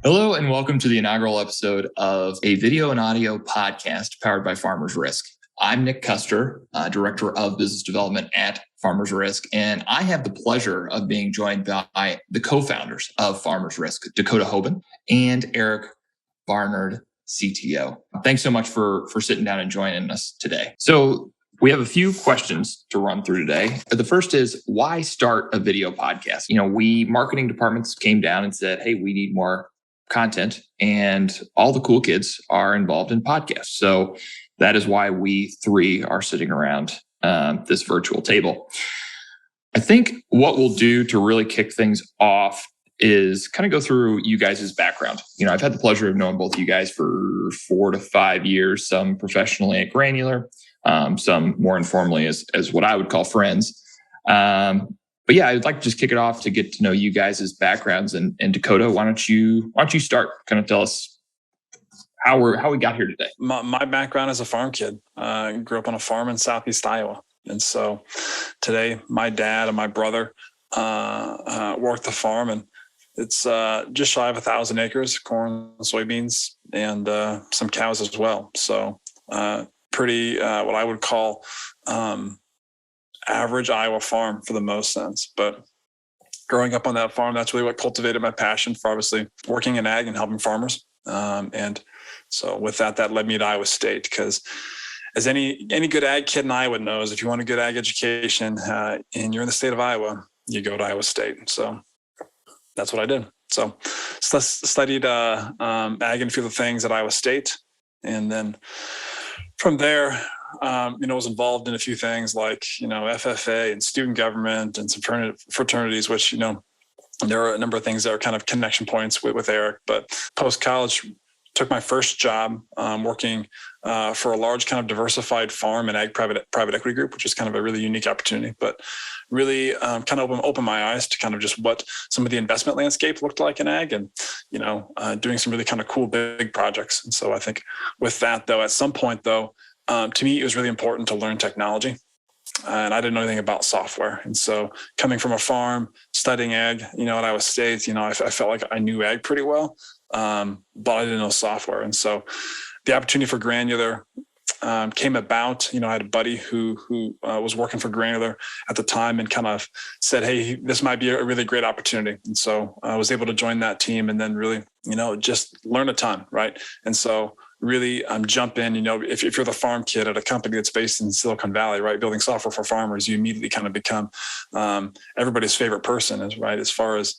Hello and welcome to the inaugural episode of a video and audio podcast powered by Farmers Risk. I'm Nic Koester, Director of Business Development at Farmers Risk, and I have the pleasure of being joined by the co-founders of Farmers Risk, Dakota Hoben and Eric Barnard, CTO. Thanks so much for sitting down and joining us today. So we have a few questions to run through today. The first is, why start a video podcast? We marketing departments came down and said, hey, we need more content, and all the cool kids are involved in podcasts. So that is why we three are sitting around this virtual table. I think what we'll do to really kick things off is kind of go through you guys' background. I've had the pleasure of knowing both of you guys for 4 to 5 years, some professionally at Granular, some more informally as what I would call friends. But yeah, I'd like to just kick it off to get to know you guys' backgrounds. And Dakota, why don't you start? Kind of tell us how we got here today. My background is a farm kid. I grew up on a farm in Southeast Iowa. And so today my dad and my brother work the farm, and it's just shy of 1,000 acres, corn, soybeans, and some cows as well. So pretty what I would call average Iowa farm for the most sense. But growing up on that farm, that's really what cultivated my passion for obviously working in ag and helping farmers. And so with that led me to Iowa State, because as any good ag kid in Iowa knows, if you want a good ag education and you're in the state of Iowa, you go to Iowa State. So that's what I did. So studied ag and a few of the things at Iowa State. And then from there, was involved in a few things like, FFA and student government and some fraternities, which, there are a number of things that are kind of connection points with Eric. But post-college, took my first job working for a large kind of diversified farm and ag private equity group, which is kind of a really unique opportunity, but really kind of opened my eyes to kind of just what some of the investment landscape looked like in ag, and, doing some really kind of cool big projects. And so I think with that, though, at some point, though, to me, it was really important to learn technology. And I didn't know anything about software. And so coming from a farm, studying ag, at Iowa State, I felt like I knew ag pretty well, but I didn't know software. And so the opportunity for Granular came about. I had a buddy who was working for Granular at the time and kind of said, hey, this might be a really great opportunity. And so I was able to join that team and then really, just learn a ton, right? And so really jump in, if you're the farm kid at a company that's based in Silicon Valley, right, building software for farmers, you immediately kind of become everybody's favorite person, as far as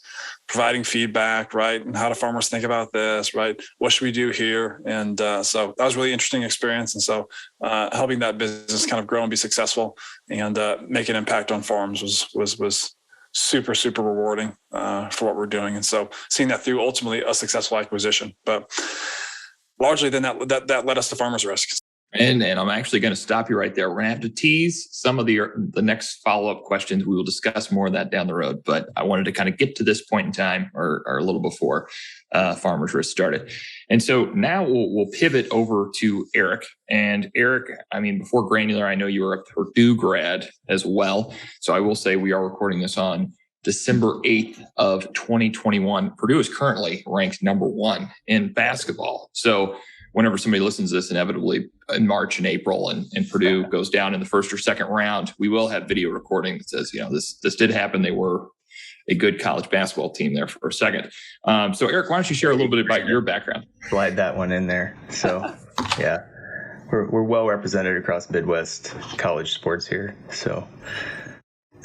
providing feedback, right, and how do farmers think about this, right, what should we do here? And so that was a really interesting experience. And so helping that business kind of grow and be successful and make an impact on farms was super, super rewarding for what we're doing. And so seeing that through ultimately a successful acquisition. But largely then that led us to Farmers Risk. And I'm actually going to stop you right there. We're going to have to tease some of the next follow-up questions. We will discuss more of that down the road. But I wanted to kind of get to this point in time or a little before Farmers Risk started. And so now we'll pivot over to Eric. And Eric, before Granular, I know you were a Purdue grad as well. So I will say we are recording this on December 8th of 2021. Purdue is currently ranked number 1 in basketball. So whenever somebody listens to this, inevitably in March and April, and Purdue goes down in the first or second round, we will have video recording that says, this did happen. They were a good college basketball team there for a second. So Eric, why don't you share a little bit about your background? Slide that one in there. So yeah, we're well represented across Midwest college sports here. So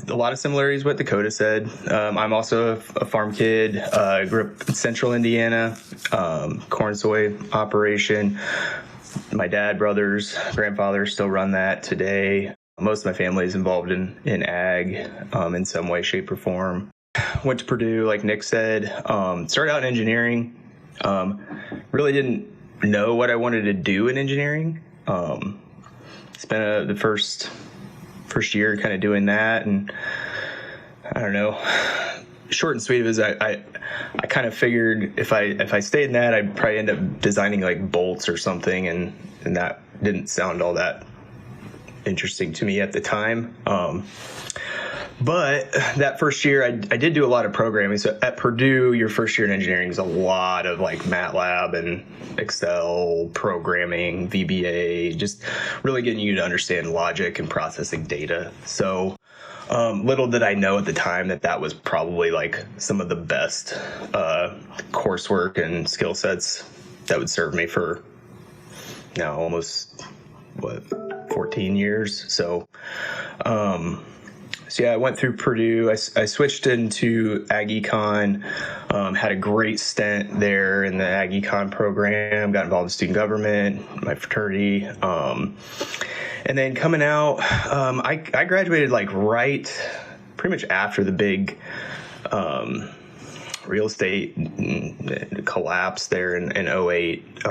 a lot of similarities with what Dakota said. I'm also a farm kid. I grew up in central Indiana, corn soy operation. My dad, brothers, grandfather still run that today. Most of my family is involved in ag in some way, shape, or form. Went to Purdue, like Nic said. Started out in engineering. Really didn't know what I wanted to do in engineering. Spent the first year kind of doing that, and I don't know, short and sweet of it is I kind of figured if I stayed in that, I'd probably end up designing like bolts or something, and that didn't sound all that interesting to me at the time. But that first year, I did do a lot of programming. So at Purdue, your first year in engineering is a lot of like MATLAB and Excel programming, VBA, just really getting you to understand logic and processing data. So little did I know at the time that was probably like some of the best coursework and skill sets that would serve me for now almost 14 years. So yeah, I went through Purdue. I switched into Ag Econ, had a great stint there in the Ag Econ program, got involved in student government, my fraternity. And then coming out, I graduated like pretty much after the big real estate collapse there in 2008.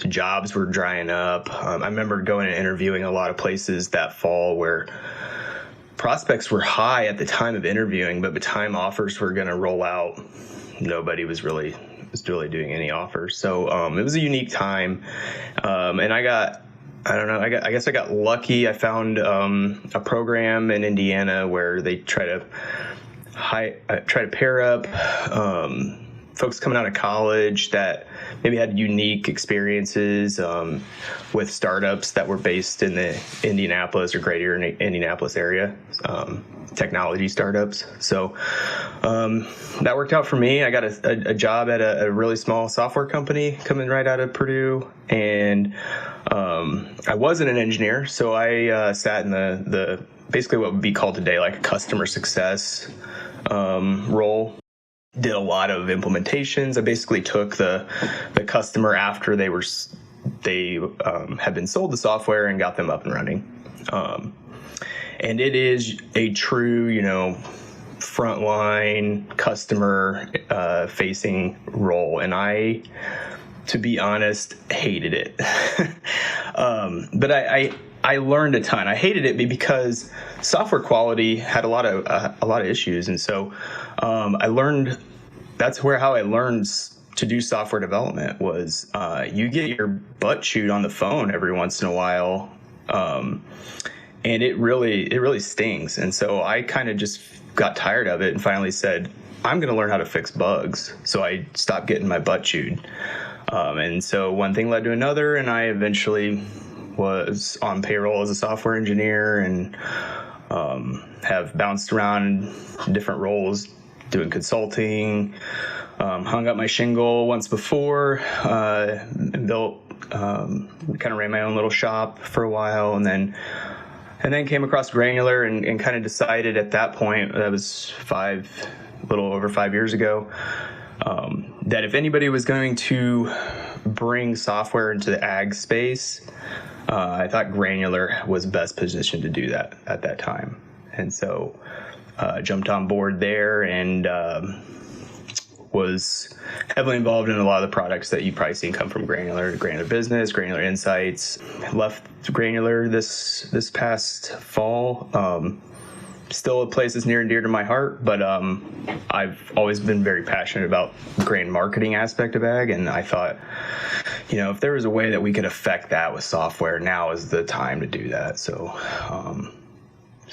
Jobs were drying up. I remember going and interviewing a lot of places that fall where prospects were high at the time of interviewing, but by the time offers were going to roll out, nobody was really doing any offers. So it was a unique time, and I guess I got lucky. I found a program in Indiana where they try to pair up folks coming out of college that maybe had unique experiences with startups that were based in the Indianapolis or greater Indianapolis area, technology startups. So that worked out for me. I got a job at a really small software company coming right out of Purdue, and I wasn't an engineer, so I sat in the basically what would be called today like a customer success role. Did a lot of implementations. I basically took the customer after they had been sold the software and got them up and running. And it is a true, frontline customer facing role. And I, to be honest, hated it. But I learned a ton. I hated it because software quality had a lot of issues, and so I learned. That's how I learned to do software development. Was you get your butt chewed on the phone every once in a while, and it really stings. And so I kind of just got tired of it and finally said, I'm going to learn how to fix bugs. So I stopped getting my butt chewed, and so one thing led to another, and I eventually was on payroll as a software engineer and have bounced around in different roles, doing consulting, hung up my shingle once before, and built, kind of ran my own little shop for a while, and then came across Granular and kind of decided at that point, that was a little over 5 years ago, that if anybody was going to bring software into the ag space, I thought Granular was best positioned to do that at that time. And so jumped on board there and was heavily involved in a lot of the products that you probably seen come from Granular Business, Granular Insights. Left Granular this past fall. Still a place that's near and dear to my heart, but I've always been very passionate about the grain marketing aspect of ag, and I thought, if there was a way that we could affect that with software, now is the time to do that. So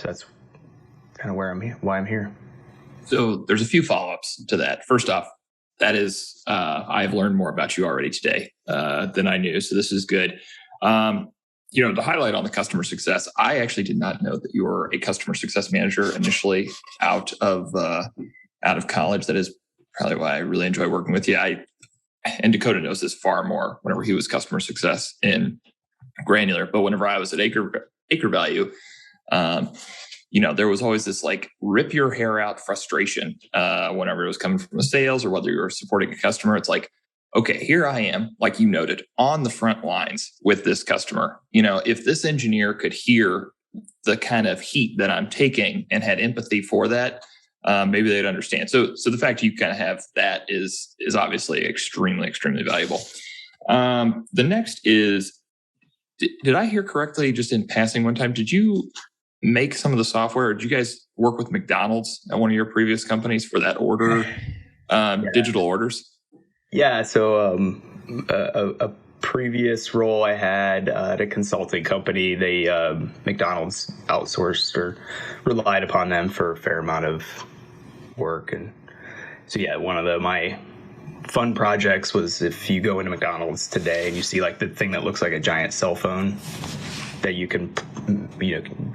that's kind of why I'm here. So there's a few follow-ups to that. First off, that is, I've learned more about you already today than I knew. So this is good. To highlight on the customer success, I actually did not know that you were a customer success manager initially out of college. That is probably why I really enjoy working with you. And Dakota knows this far more whenever he was customer success in Granular. But whenever I was at Acre Value, there was always this like rip your hair out frustration whenever it was coming from the sales or whether you were supporting a customer. It's like, okay, here I am, like you noted, on the front lines with this customer. If this engineer could hear the kind of heat that I'm taking and had empathy for that, maybe they'd understand. So the fact you kind of have that is obviously extremely, extremely valuable. The next is, did I hear correctly just in passing one time, did you make some of the software, or did you guys work with McDonald's at one of your previous companies for that digital orders? Yeah, so a previous role I had at a consulting company, they McDonald's outsourced or relied upon them for a fair amount of work. And so, yeah, one of my fun projects was if you go into McDonald's today and you see like the thing that looks like a giant cell phone that you can,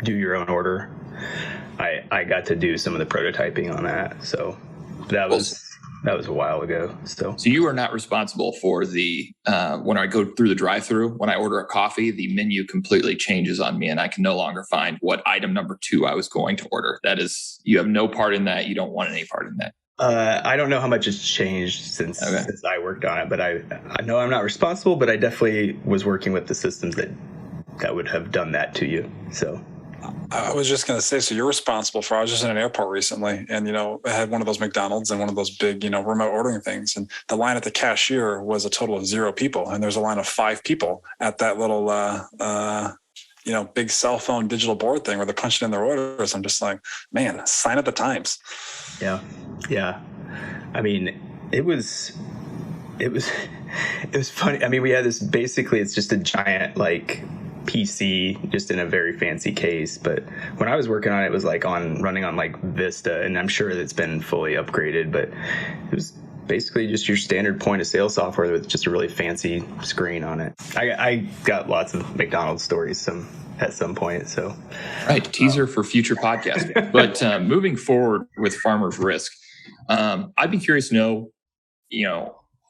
do your own order. I got to do some of the prototyping on that. So that was a while ago. So you are not responsible for the when I go through the drive-through, when I order a coffee, the menu completely changes on me and I can no longer find what item number 2 I was going to order. That is, you have no part in that. You don't want any part in that. I don't know how much has changed since I worked on it, but I know I'm not responsible, but I definitely was working with the systems that would have done that to you. So I was just going to say, so you're responsible for, I was just in an airport recently and, I had one of those McDonald's and one of those big, remote ordering things. And the line at the cashier was a total of 0 people. And there's a line of 5 people at that little, big cell phone digital board thing where they're punching in their orders. I'm just like, man, sign of the times. Yeah. Yeah. I mean, it was funny. I mean, we had this, basically it's just a giant like PC just in a very fancy case. But when I was working on it, it was like running on like Vista, and I'm sure it's been fully upgraded, but it was basically just your standard point of sale software with just a really fancy screen on it. I got lots of McDonald's stories at some point. So right. Teaser for future podcasts. But moving forward with Farmers Risk, I'd be curious to know,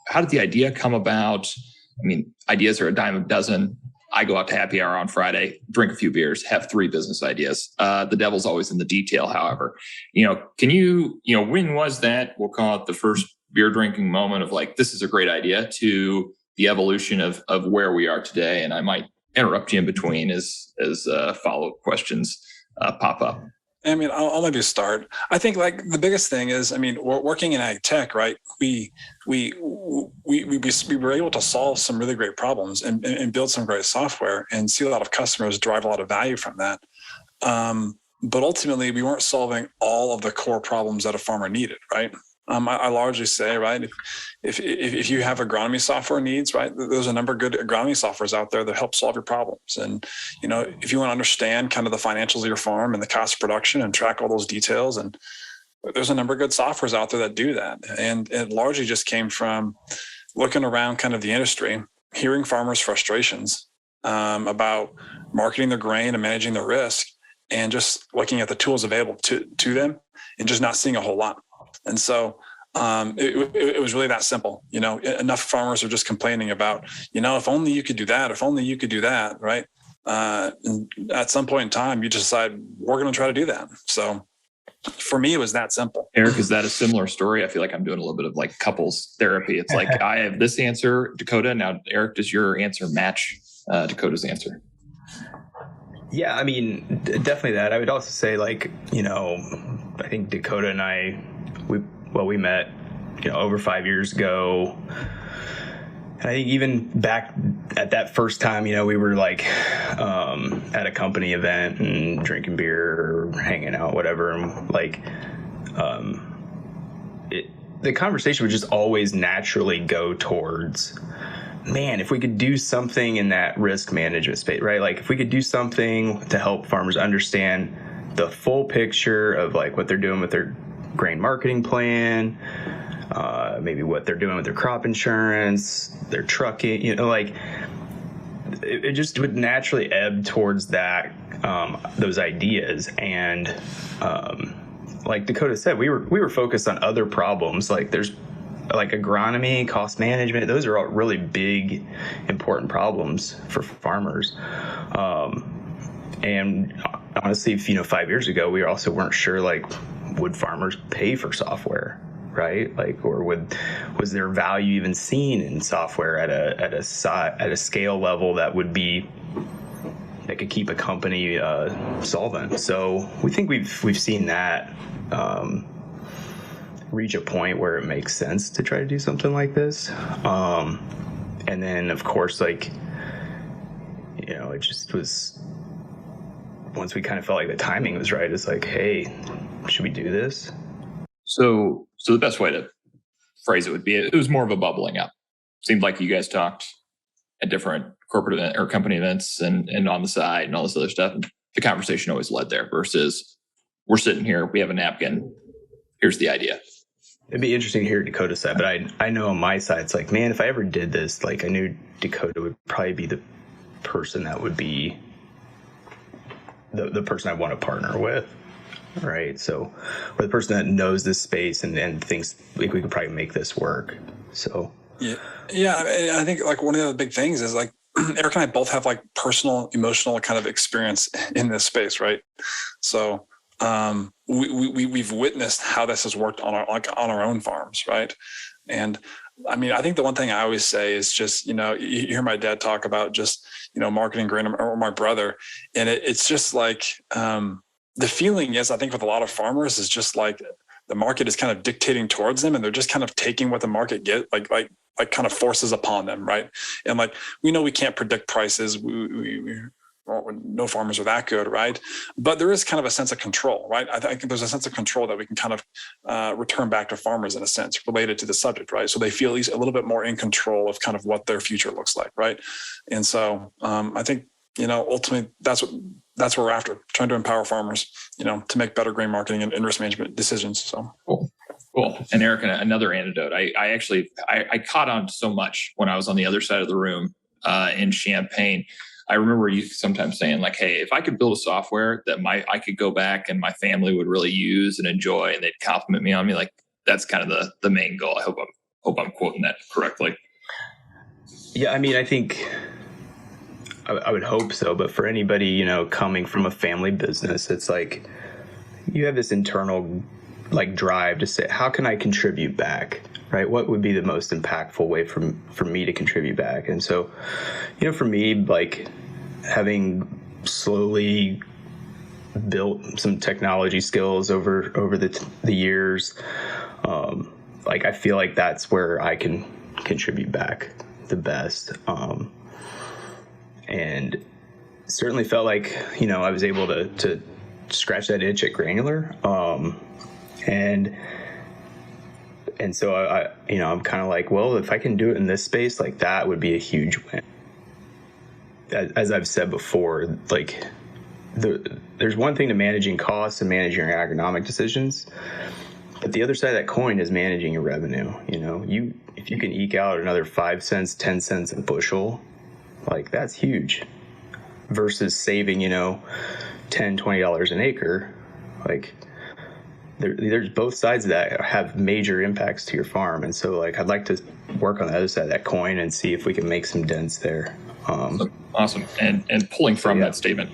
how did the idea come about? I mean, ideas are a dime a dozen. I go out to happy hour on Friday, drink a few beers, have 3 business ideas. The devil's always in the detail, however. Can you, when was that, we'll call it the first beer drinking moment of like, this is a great idea, to the evolution of where we are today? And I might interrupt you in between as follow-up questions pop up. I mean, I'll maybe start. I think like the biggest thing is, I mean, we're working in ag tech, right? We were able to solve some really great problems and build some great software and see a lot of customers derive a lot of value from that. But ultimately, we weren't solving all of the core problems that a farmer needed, right? I largely say, right, if you have agronomy software needs, right, there's a number of good agronomy softwares out there that help solve your problems. And, if you want to understand kind of the financials of your farm and the cost of production and track all those details, and there's a number of good softwares out there that do that. And it largely just came from looking around kind of the industry, hearing farmers' frustrations about marketing their grain and managing the risk, and just looking at the tools available to them and just not seeing a whole lot. And so it was really that simple. Enough farmers are just complaining about, if only you could do that, if only you could do that, right? And at some point in time, you just decide, we're going to try to do that. So for me, it was that simple. Eric, is that a similar story? I feel like I'm doing a little bit of like couples therapy. It's like, I have this answer, Dakota. Now, Eric, does your answer match Dakota's answer? Yeah, I mean, definitely that. I would also say like, I think Dakota and I, we met, over 5 years ago. And I think even back at that first time, we were like at a company event and drinking beer or hanging out, whatever. And like the conversation would just always naturally go towards, man, if we could do something in that risk management space, right? Like if we could do something to help farmers understand the full picture of like what they're doing with their grain marketing plan, maybe what they're doing with their crop insurance, their trucking, like it just would naturally ebb towards that, those ideas. And like Dakota said, we were focused on other problems. Like there's like agronomy, cost management, those are all really big, important problems for farmers. And honestly, 5 years ago, we also weren't sure, like, would farmers pay for software, right? Like, or was there value even seen in software at a scale level that could keep a company solvent? So we think we've seen that reach a point where it makes sense to try to do something like this. And then, of course, like, it just was, once we kind of felt like the timing was right, it's like, hey, should we do this? So the best way to phrase it would be, it was more of a bubbling up. Seemed like you guys talked at different corporate event or company events and on the side and all this other stuff. And the conversation always led there versus we're sitting here, we have a napkin. Here's the idea. It'd be interesting to hear Dakota side, but I know on my side, it's like, man, if I ever did this, like I knew Dakota would probably be the person that would be the person I want to partner with. Right. So, or the person that knows this space and thinks like we could probably make this work. So, yeah. I think like one of the big things is like Eric and I both have like personal, emotional kind of experience in this space. Right. So, we've witnessed how this has worked on our own farms. Right. And I mean, I think the one thing I always say is just, you hear my dad talk about just, marketing grain, or my brother. And it's just like, the feeling is, I think with a lot of farmers is just like the market is kind of dictating towards them and they're just kind of taking what the market get like kind of forces upon them. Right. And like, we know we can't predict prices. No farmers are that good. Right. But there is kind of a sense of control, right? I think there's a sense of control that we can kind of return back to farmers in a sense related to the subject. Right. So they feel at least a little bit more in control of kind of what their future looks like. Right. And so I think, ultimately that's what we're after, trying to empower farmers, to make better grain marketing and risk management decisions. So cool. And Eric, another anecdote. I caught on so much when I was on the other side of the room in Champaign. I remember you sometimes saying like, "Hey, if I could build a software that I could go back and my family would really use and enjoy, and they'd compliment me on me, like that's kind of the main goal." I hope I'm quoting that correctly. Yeah, I mean, I think. I would hope so, but for anybody, coming from a family business, it's like you have this internal like drive to say, how can I contribute back, right? What would be the most impactful way for me to contribute back? And so, for me, like having slowly built some technology skills over the years, like I feel like that's where I can contribute back the best. And certainly felt like, I was able to scratch that itch at Granular. And so I'm kind of like, well, if I can do it in this space, like that would be a huge win. As I've said before, like there's one thing to managing costs and managing your agronomic decisions, but the other side of that coin is managing your revenue. If you can eke out another 5 cents, 10 cents a bushel, like that's huge versus saving, $10, $20 an acre. Like there's both sides of that have major impacts to your farm. And so like, I'd like to work on the other side of that coin and see if we can make some dents there. Awesome. And pulling from that statement,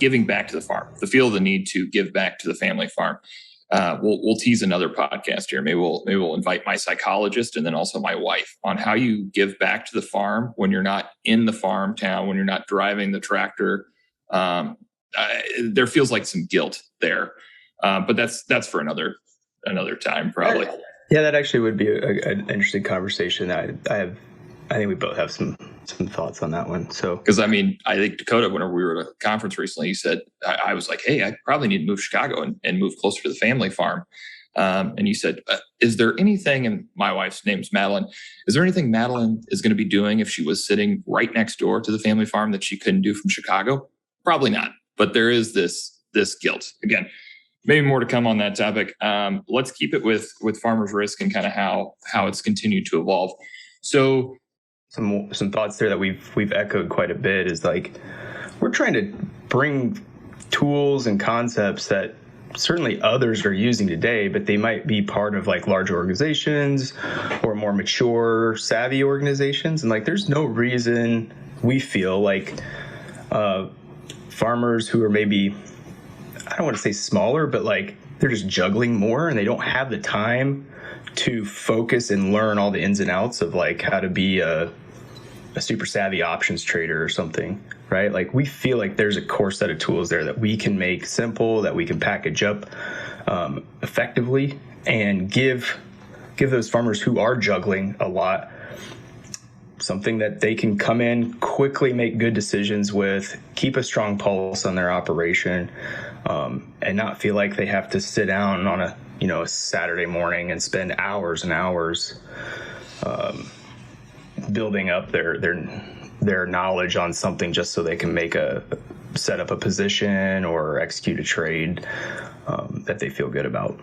giving back to the farm, the feel the need to give back to the family farm. We'll tease another podcast here. Maybe we'll invite my psychologist and then also my wife on how you give back to the farm when you're not in the farm town, when you're not driving the tractor. There feels like some guilt there, but that's for another time probably. Yeah, that actually would be an interesting conversation. I think we both have some thoughts on that one. So, because I think Dakota, whenever we were at a conference recently, you said I was like, "Hey, I probably need to move to Chicago and move closer to the family farm." And you said, "Is there anything?" And my wife's name's Madeline. Is there anything Madeline is going to be doing if she was sitting right next door to the family farm that she couldn't do from Chicago? Probably not. But there is this guilt. Again, maybe more to come on that topic. Let's keep it with Farmers Risk and kind of how it's continued to evolve. So. Some thoughts there that we've echoed quite a bit is like we're trying to bring tools and concepts that certainly others are using today, but they might be part of like large organizations or more mature, savvy organizations. And like there's no reason we feel like farmers who are maybe, I don't want to say smaller, but like they're just juggling more and they don't have the time to focus and learn all the ins and outs of like how to be a super savvy options trader or something, right? Like we feel like there's a core set of tools there that we can make simple, that we can package up effectively and give those farmers who are juggling a lot something that they can come in, quickly make good decisions with, keep a strong pulse on their operation, and not feel like they have to sit down on a Saturday morning and spend hours and hours building up their their knowledge on something just so they can set up a position or execute a trade that they feel good about.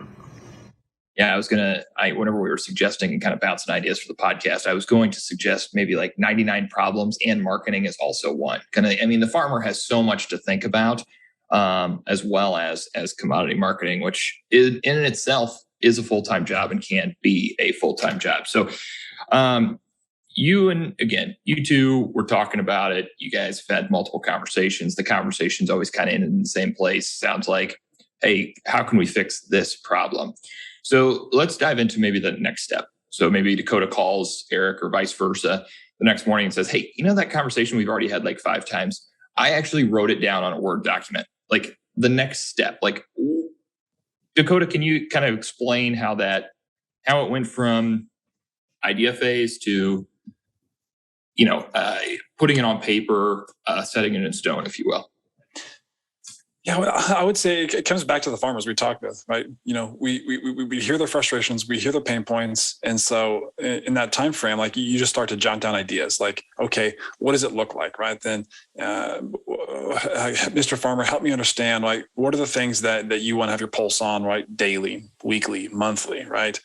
Yeah, whenever we were suggesting and kind of bouncing ideas for the podcast, I was going to suggest maybe like 99 problems, and marketing is also one. The farmer has so much to think about, as well as commodity marketing, which in itself is a full-time job and can be a full-time job. So, you two were talking about it. You guys have had multiple conversations. The conversation's always kind of ended in the same place. Sounds like, hey, how can we fix this problem? So let's dive into maybe the next step. So maybe Dakota calls Eric or vice versa the next morning and says, hey, that conversation we've already had like 5 times, I actually wrote it down on a Word document. Like the next step, like Dakota, can you kind of explain how it went from idea phase to, putting it on paper, setting it in stone, if you will? Yeah, I would say it comes back to the farmers we talk with, right? We hear their frustrations, we hear their pain points, and so in that time frame, like you just start to jot down ideas, like, okay, what does it look like, right? Then, Mr. Farmer, help me understand, like, what are the things that you want to have your pulse on, right? Daily, weekly, monthly, right?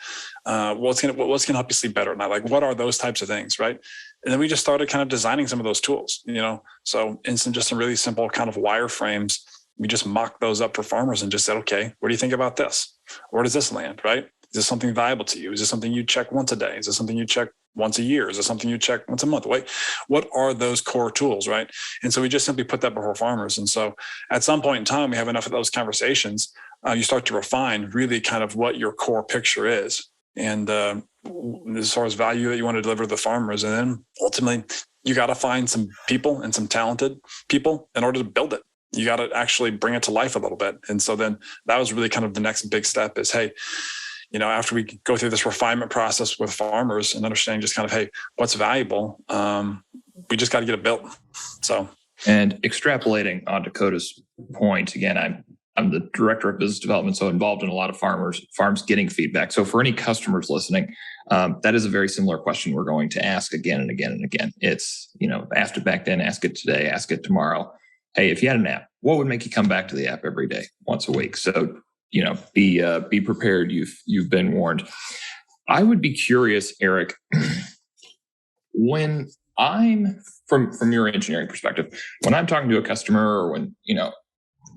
What's gonna help you sleep better at night? Like, what are those types of things, right? And then we just started kind of designing some of those tools, So in some really simple kind of wireframes. We just mocked those up for farmers and just said, okay, what do you think about this? Where does this land, right? Is this something valuable to you? Is this something you check once a day? Is this something you check once a year? Is this something you check once a month? What are those core tools, right? And so we just simply put that before farmers. And so at some point in time, we have enough of those conversations. You start to refine really kind of what your core picture is. And as far as value that you want to deliver to the farmers. And then ultimately, you got to find some people and some talented people in order to build it. You got to actually bring it to life a little bit. And so then that was really kind of the next big step is, hey, after we go through this refinement process with farmers and understanding just kind of, hey, what's valuable, we just got to get it built. So, and extrapolating on Dakota's point, again, I'm the director of business development, so involved in a lot of farms getting feedback. So for any customers listening, that is a very similar question we're going to ask again and again and again. It's, asked it back then, ask it today, ask it tomorrow. Hey, if you had an app, what would make you come back to the app every day, once a week? So, be prepared. You've been warned. I would be curious, Eric, when I'm from your engineering perspective, when I'm talking to a customer or when,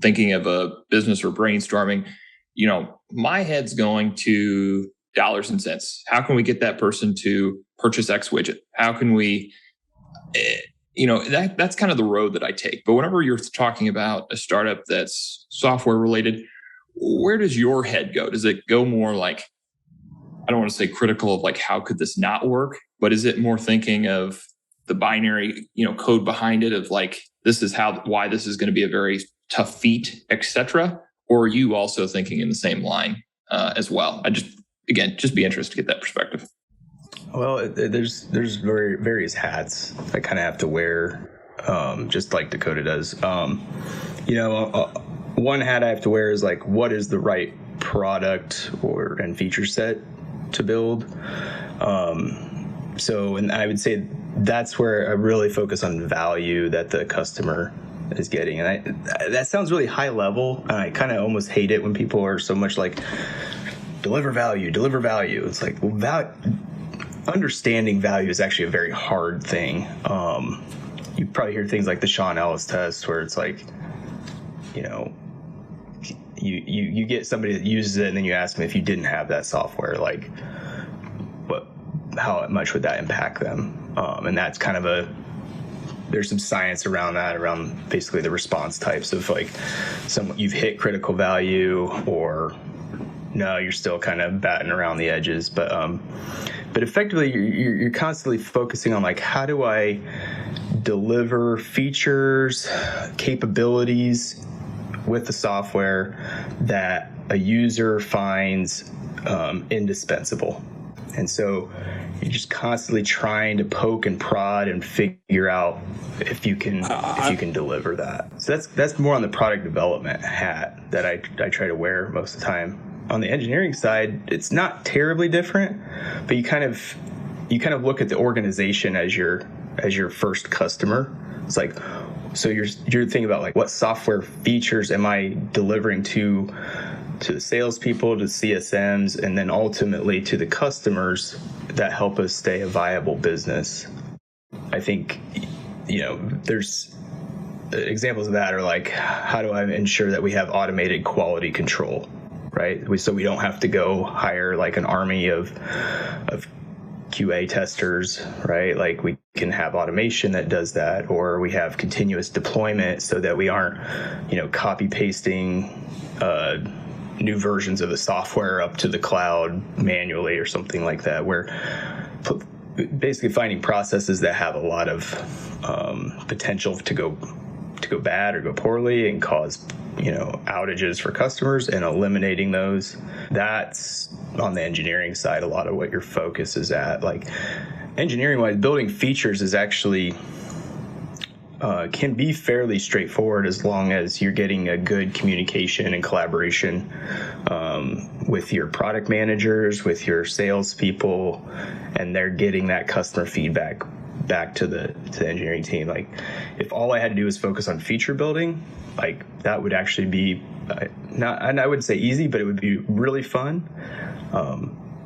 thinking of a business or brainstorming, my head's going to dollars and cents. How can we get that person to purchase X widget? How can we, that's kind of the road that I take. But whenever you're talking about a startup that's software related, where does your head go? Does it go more like, I don't want to say critical of like, how could this not work? But is it more thinking of the binary, code behind it of like, this is why this is going to be a very tough feat, etc.? Or are you also thinking in the same line as well? Just be interested to get that perspective. Well, there's various hats I kind of have to wear, just like Dakota does. One hat I have to wear is like, what is the right product and feature set to build? And I would say that's where I really focus on value that the customer is getting. And that sounds really high level. And I kind of almost hate it when people are so much like, deliver value. It's like, well, understanding value is actually a very hard thing. You probably hear things like the Sean Ellis test, where it's like, you get somebody that uses it, and then you ask them, if you didn't have that software, like, how much would that impact them? And that's kind of there's some science around that, around basically the response types of like, you've hit critical value, or no, you're still kind of batting around the edges. But effectively, you're constantly focusing on like, how do I deliver features, capabilities with the software that a user finds indispensable. And so you're just constantly trying to poke and prod and figure out if you can deliver that. So that's more on the product development hat that I try to wear most of the time. On the engineering side, it's not terribly different, but you kind of look at the organization as your as your first customer. It's like, so you're thinking about like, what software features am I delivering to the salespeople, to CSMs, and then ultimately to the customers that help us stay a viable business. I think, there's examples of that are like, how do I ensure that we have automated quality control, right? So we don't have to go hire like an army of QA testers, right? Like we can have automation that does that, or we have continuous deployment so that we aren't, copy pasting new versions of the software up to the cloud manually or something like that. We're basically finding processes that have a lot of potential to go bad or go poorly and cause outages for customers, and eliminating those. That's on the engineering side a lot of what your focus is at. Like engineering wise, building features is actually can be fairly straightforward as long as you're getting a good communication and collaboration with your product managers, with your salespeople, and they're getting that customer feedback back to the engineering team. Like if all I had to do was focus on feature building, like that would actually be not, and I wouldn't say easy, but it would be really fun.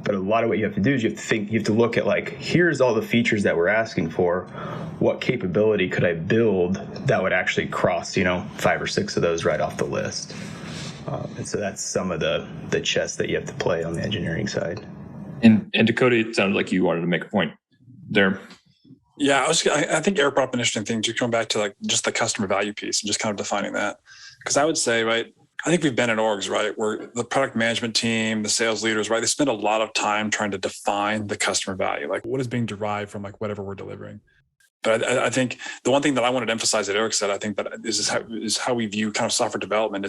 But a lot of what you have to do is you have to look at like, here's all the features that we're asking for. What capability could I build that would actually cross, 5 or 6 of those right off the list? And so that's some of the chess that you have to play on the engineering side. And Dakota, it sounded like you wanted to make a point there. Yeah, I think Eric brought up an interesting thing, just going back to like just the customer value piece and just kind of defining that. Because I would say, right, I think we've been in orgs, right, where the product management team, the sales leaders, right, they spend a lot of time trying to define the customer value, like what is being derived from like whatever we're delivering. But I think the one thing that I wanted to emphasize that Eric said, I think that is how we view kind of software development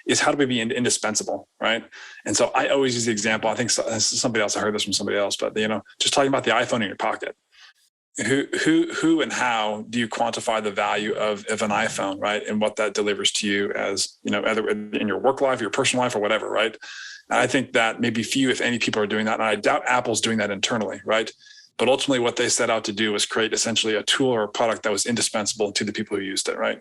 is how do we be indispensable, right? And so I always use the example. I think somebody else, I heard this from somebody else, but just talking about the iPhone in your pocket. Who and how do you quantify the value of an iPhone, right? And what that delivers to you as, either in your work life, your personal life, or whatever, right? And I think that maybe few, if any, people are doing that. And I doubt Apple's doing that internally, right? But ultimately what they set out to do was create essentially a tool or a product that was indispensable to the people who used it, right?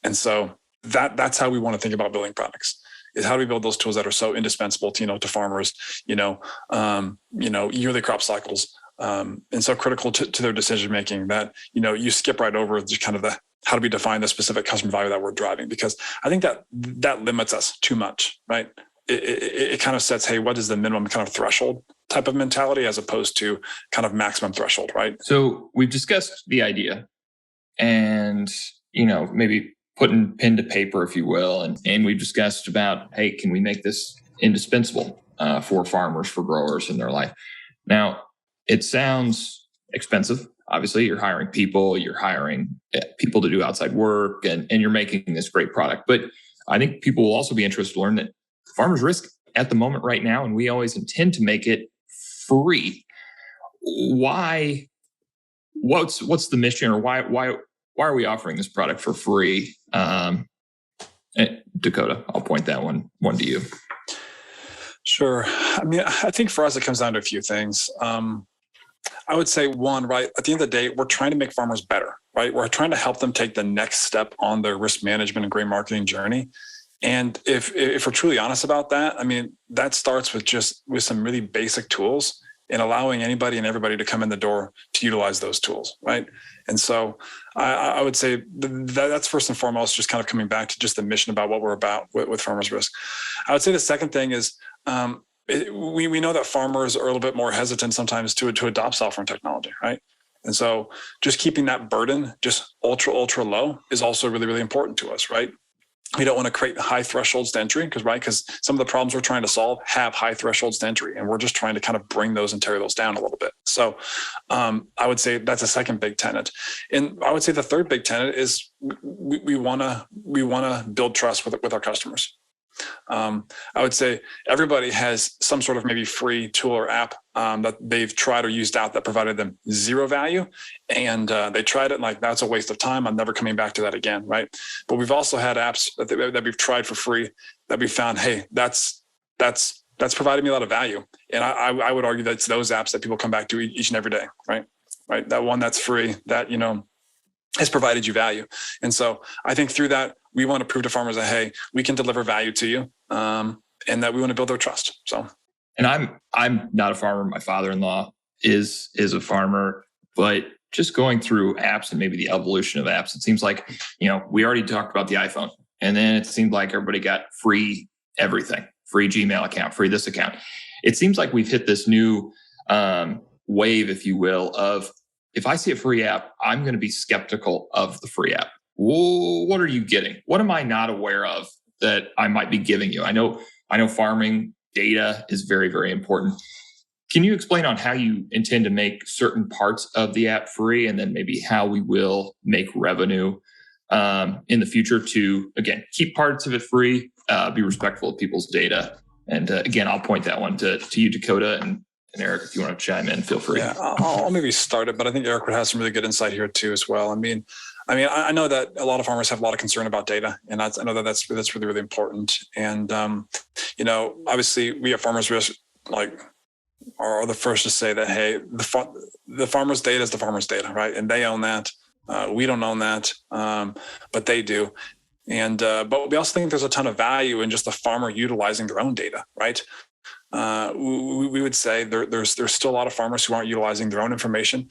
And so that's how we want to think about building products. Is how do we build those tools that are so indispensable to farmers, yearly crop cycles, and so critical to their decision making that you skip right over just kind of the how do we define the specific customer value that we're driving, because I think that limits us too much, right? It kind of sets, hey, what is the minimum kind of threshold type of mentality as opposed to kind of maximum threshold, right? So we've discussed the idea and maybe putting pen to paper, if you will, and we've discussed about, hey, can we make this indispensable for farmers, for growers in their life? Now, it sounds expensive. Obviously, you're hiring people to do outside work, and you're making this great product. But I think people will also be interested to learn that Farmers Risk at the moment right now, and we always intend to make it free. Why? What's the mission, or why are we offering this product for free? Dakota, I'll point that one to you. Sure. I mean, I think for us, it comes down to a few things. I would say one, right, at the end of the day, we're trying to make farmers better, right? We're trying to help them take the next step on their risk management and grain marketing journey. And if we're truly honest about that, I mean, that starts with some really basic tools and allowing anybody and everybody to come in the door to utilize those tools, right? And so I would say that's first and foremost, just kind of coming back to just the mission about what we're about with Farmers Risk. I would say the second thing is we know that farmers are a little bit more hesitant sometimes to adopt software and technology, right? And so just keeping that burden just ultra low is also really, really important to us, right? We don't want to create high thresholds to entry because some of the problems we're trying to solve have high thresholds to entry, and we're just trying to kind of bring those and tear those down a little bit. So I would say that's a second big tenet. And I would say the third big tenet is we want to build trust with our customers. I would say everybody has some sort of maybe free tool or app that they've tried or used out that provided them zero value, and they tried it and like, that's a waste of time. I'm never coming back to that again, right? But we've also had apps that we've tried for free that we found, hey, that's provided me a lot of value, and I would argue that it's those apps that people come back to each and every day, right? right? That one that's free, that, has provided you value. And so I think through that, we want to prove to farmers that, hey, we can deliver value to you, and that we want to build their trust. So, and I'm not a farmer. My father-in-law is a farmer, but just going through apps and maybe the evolution of apps, it seems like, we already talked about the iPhone, and then it seemed like everybody got free everything, free Gmail account, free this account. It seems like we've hit this new wave, if you will, of if I see a free app, I'm going to be skeptical of the free app. Whoa, what are you getting? What am I not aware of that I might be giving you? I know farming data is very, very important. Can you explain on how you intend to make certain parts of the app free, and then maybe how we will make revenue in the future to, again, keep parts of it free, be respectful of people's data? And again, I'll point that one to you, Dakota, and Eric, if you want to chime in, feel free. Yeah, I'll maybe start it, but I think Eric would have some really good insight here too as well. I mean, I know that a lot of farmers have a lot of concern about data, and I know that that's really, really important. And obviously, we at Farmers Risk are the first to say that, hey, the farmer's data is the farmer's data, right? And they own that. We don't own that, but they do. And but we also think there's a ton of value in just the farmer utilizing their own data, right? We would say there's still a lot of farmers who aren't utilizing their own information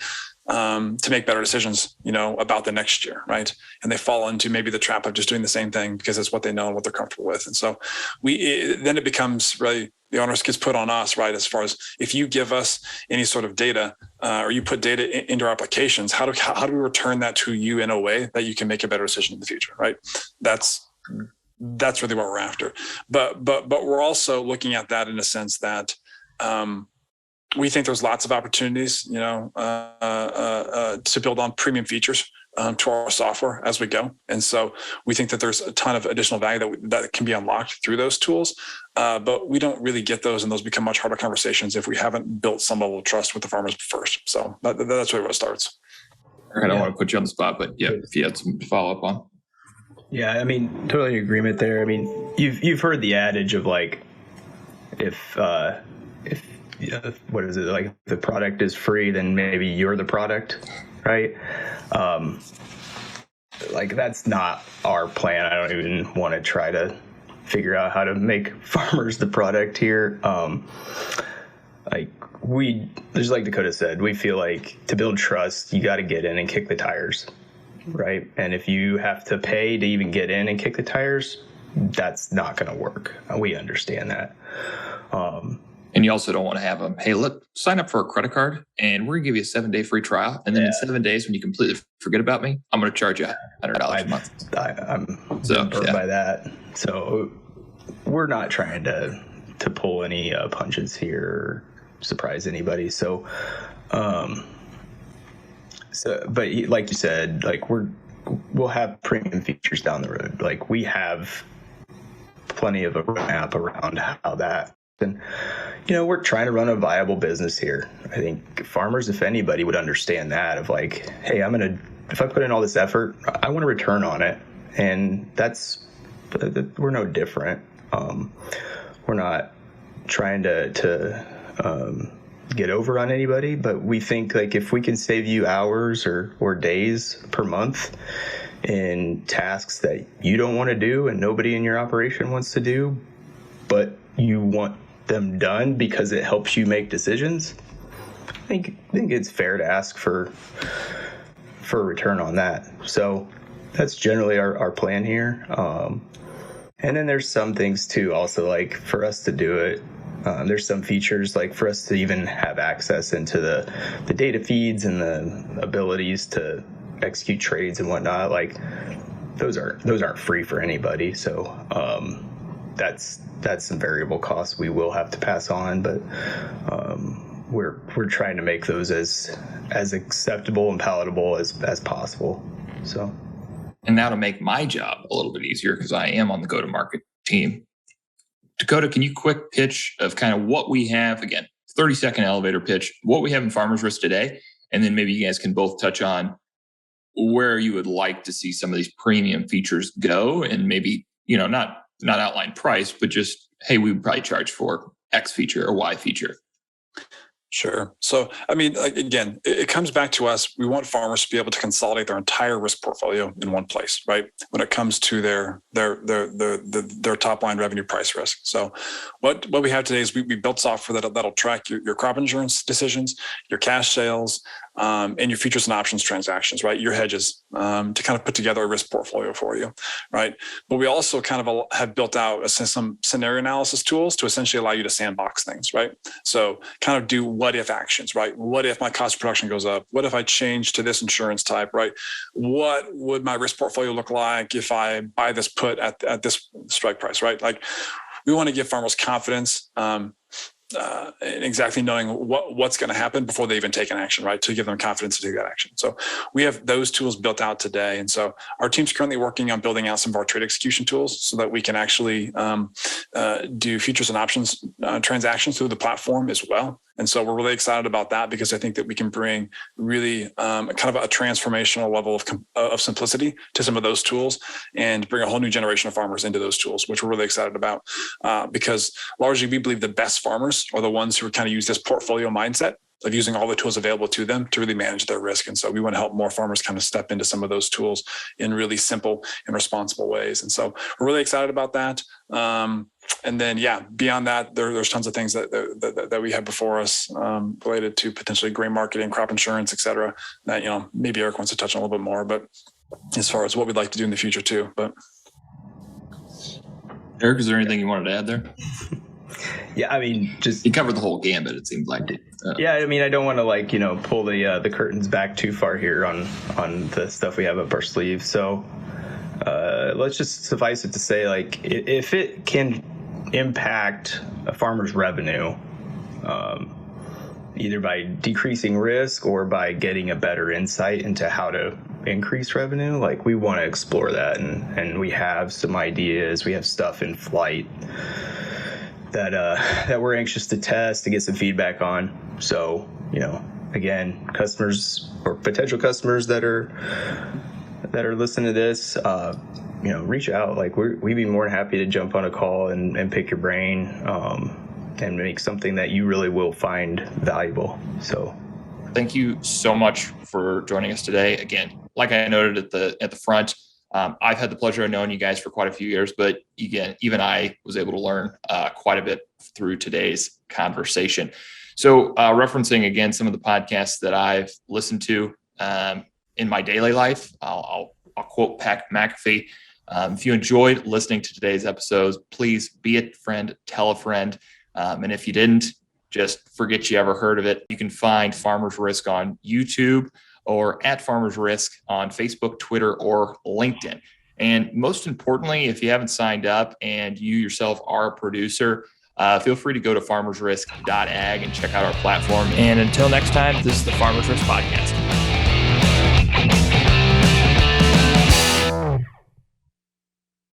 to make better decisions, about the next year, right? And they fall into maybe the trap of just doing the same thing because it's what they know and what they're comfortable with. And so then it becomes really, the onus gets put on us, right? As far as if you give us any sort of data or you put data into our applications, how do we return that to you in a way that you can make a better decision in the future, right? That's really what we're after. But we're also looking at that in a sense that we think there's lots of opportunities, to build on premium features to our software as we go. And so we think that there's a ton of additional value that can be unlocked through those tools. But we don't really get those, and those become much harder conversations if we haven't built some level of trust with the farmers first. So that's really where it starts. I don't want to put you on the spot, but yeah, if you had some to follow up on. Yeah, totally in agreement there. You've heard the adage of if what is it, like, the product is free, then maybe you're the product, right? That's not our plan. I don't even want to try to figure out how to make farmers the product here. Just like Dakota said, we feel like to build trust, you got to get in and kick the tires, right? And if you have to pay to even get in and kick the tires, that's not going to work. We understand that. And you also don't want to have them, hey, look, sign up for a credit card and we're going to give you a 7-day free trial. And then in 7 days, when you completely forget about me, I'm going to charge you $100 a month. I'm burned by that. So we're not trying to pull any punches here or surprise anybody. But like you said, we'll have premium features down the road. We have plenty of a roadmap around how that. And, we're trying to run a viable business here. I think farmers, if anybody, would understand that of hey, if I put in all this effort, I want a return on it. And we're no different. We're not trying to get over on anybody, but we think if we can save you hours or days per month in tasks that you don't want to do and nobody in your operation wants to do, but you want them done because it helps you make decisions, I think it's fair to ask for a return on that. So that's generally our plan here. And then there's some things too, also for us to do it. There's some features for us to even have access into the data feeds and the abilities to execute trades and whatnot. Those aren't free for anybody. So that's some variable costs we will have to pass on, but we're trying to make those as acceptable and palatable as possible. So, and now to make my job a little bit easier, because I am on the go-to-market team, Dakota, can you quick pitch of kind of what we have, again, 30-second elevator pitch, what we have in Farmers Risk today, and then maybe you guys can both touch on where you would like to see some of these premium features go, and maybe, not outline price, but just, hey, we would probably charge for X feature or Y feature. Sure. So, I mean, again, it comes back to us. We want farmers to be able to consolidate their entire risk portfolio in one place, right? When it comes to their top line revenue price risk. So, what we have today is we built software that'll track your crop insurance decisions, your cash sales, and your futures and options transactions, right? Your hedges, to kind of put together a risk portfolio for you, right? But we also kind of have built out some scenario analysis tools to essentially allow you to sandbox things, right? So, kind of do what if actions, right? What if my cost of production goes up? What if I change to this insurance type, right? What would my risk portfolio look like if I buy this put at this strike price, right? Like, we want to give farmers confidence in exactly knowing what's going to happen before they even take an action, right? To give them confidence to take that action. So we have those tools built out today. And so our team's currently working on building out some of our trade execution tools so that we can actually do futures and options transactions through the platform as well. And so we're really excited about that because I think that we can bring really kind of a transformational level of simplicity to some of those tools and bring a whole new generation of farmers into those tools, which we're really excited about because largely we believe the best farmers are the ones who kind of use this portfolio mindset of using all the tools available to them to really manage their risk. And so we want to help more farmers kind of step into some of those tools in really simple and responsible ways. And so we're really excited about that. And then, beyond that, there's tons of things that we have before us related to potentially grain marketing, crop insurance, et cetera, that, maybe Eric wants to touch on a little bit more, but as far as what we'd like to do in the future too. But Eric, is there anything you wanted to add there? Yeah, I mean, just you covered the whole gambit. It seems like. Yeah, I mean, I don't want to pull the curtains back too far here on the stuff we have up our sleeve. So let's just suffice it to say, if it can impact a farmer's revenue, either by decreasing risk or by getting a better insight into how to increase revenue, we want to explore that, and we have some ideas. We have stuff in flight that we're anxious to test to get some feedback on. So, again, customers or potential customers that are listening to this, reach out. We'd be more than happy to jump on a call and pick your brain and make something that you really will find valuable. So, thank you so much for joining us today. Again, like I noted at the front, I've had the pleasure of knowing you guys for quite a few years, but again, even I was able to learn quite a bit through today's conversation. So referencing again some of the podcasts that I've listened to in my daily life, I'll quote Pat McAfee. If you enjoyed listening to today's episodes, please be a friend, tell a friend. And if you didn't, just forget you ever heard of it. You can find Farmers Risk on YouTube or at Farmers Risk on Facebook, Twitter, or LinkedIn. And most importantly, if you haven't signed up and you yourself are a producer, feel free to go to farmersrisk.ag and check out our platform. And until next time, this is the Farmers Risk Podcast.